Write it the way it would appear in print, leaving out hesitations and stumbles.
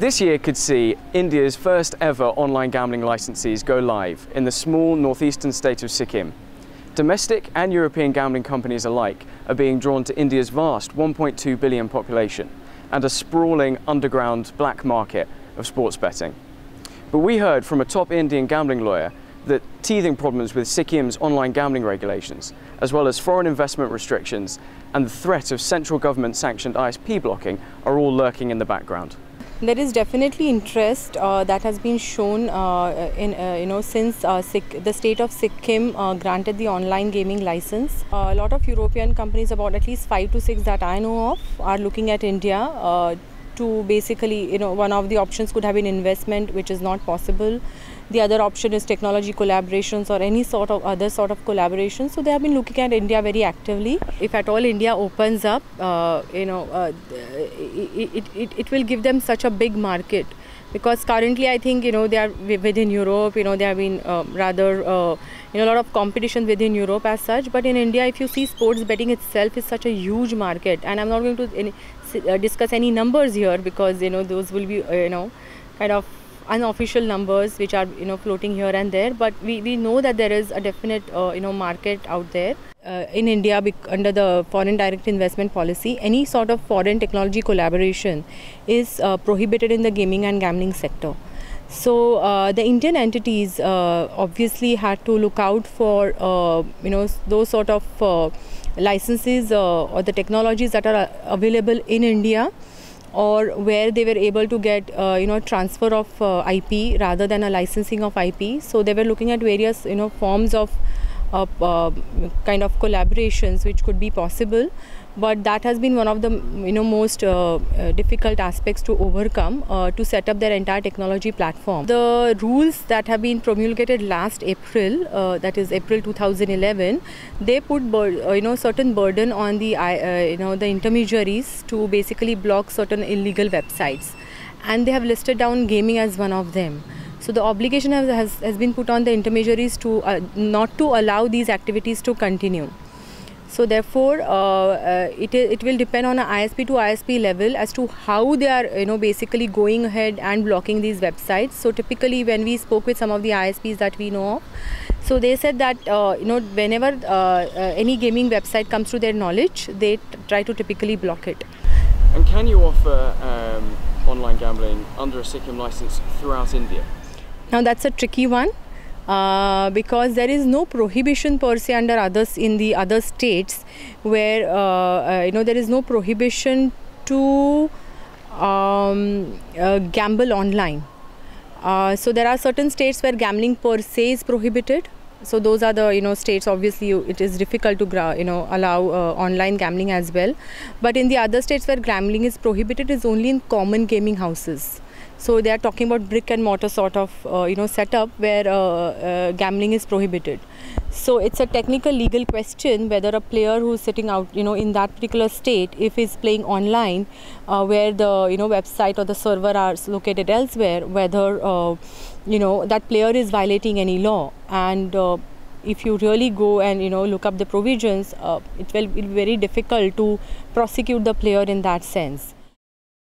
This year could see India's first ever online gambling licensees go live in the small northeastern state of Sikkim. Domestic and European gambling companies alike are being drawn to India's vast 1.2 billion population and a sprawling underground black market of sports betting. But we heard from a top Indian gambling lawyer that teething problems with Sikkim's online gambling regulations, as well as foreign investment restrictions and the threat of central government sanctioned ISP blocking, are all lurking in the background. There is definitely interest that has been shown since the state of Sikkim granted the online gaming license. A lot of European companies, about at least 5 to 6 that I know of, are looking at India to basically, one of the options could have been investment, which is not possible. The other option is technology collaborations or any sort of other sort of collaboration. So they have been looking at India very actively. If at all India opens up, it will give them such a big market, because currently I think they are within Europe. There have been a lot of competition within Europe as such. But in India, if you see, sports betting itself is such a huge market, and I'm not going to discuss any numbers here, because those will be kind of unofficial numbers which are floating here and there. But we know that there is a definite market out there in India. Under the foreign direct investment policy, any sort of foreign technology collaboration is prohibited in the gaming and gambling sector. So the Indian entities obviously had to look out for those sort of licenses or the technologies that are available in India, or where they were able to get transfer of IP rather than a licensing of IP. So they were looking at various forms of kind of collaborations which could be possible, but that has been one of the most difficult aspects to overcome, to set up their entire technology platform. The rules that have been promulgated last April, that is April 2011, they put certain burden on the the intermediaries to basically block certain illegal websites, and they have listed down gaming as one of them. So the obligation has been put on the intermediaries to not to allow these activities to continue. So therefore, it will depend on an ISP to ISP level as to how they are basically going ahead and blocking these websites. So typically, when we spoke with some of the ISPs that we know of, so they said that whenever any gaming website comes to their knowledge, they try to typically block it. And can you offer online gambling under a Sikkim license throughout India? Now that's a tricky one, because there is no prohibition per se under others in the other states, where there is no prohibition to gamble online. So there are certain states where gambling per se is prohibited. So those are the states. Obviously, it is difficult to allow online gambling as well. But in the other states where gambling is prohibited, is only in common gaming houses. So they are talking about brick and mortar sort of setup where gambling is prohibited. So it's a technical legal question whether a player who is sitting out in that particular state, if he's playing online where the website or the server are located elsewhere, whether that player is violating any law. And if you really go and look up the provisions, it will be very difficult to prosecute the player in that sense.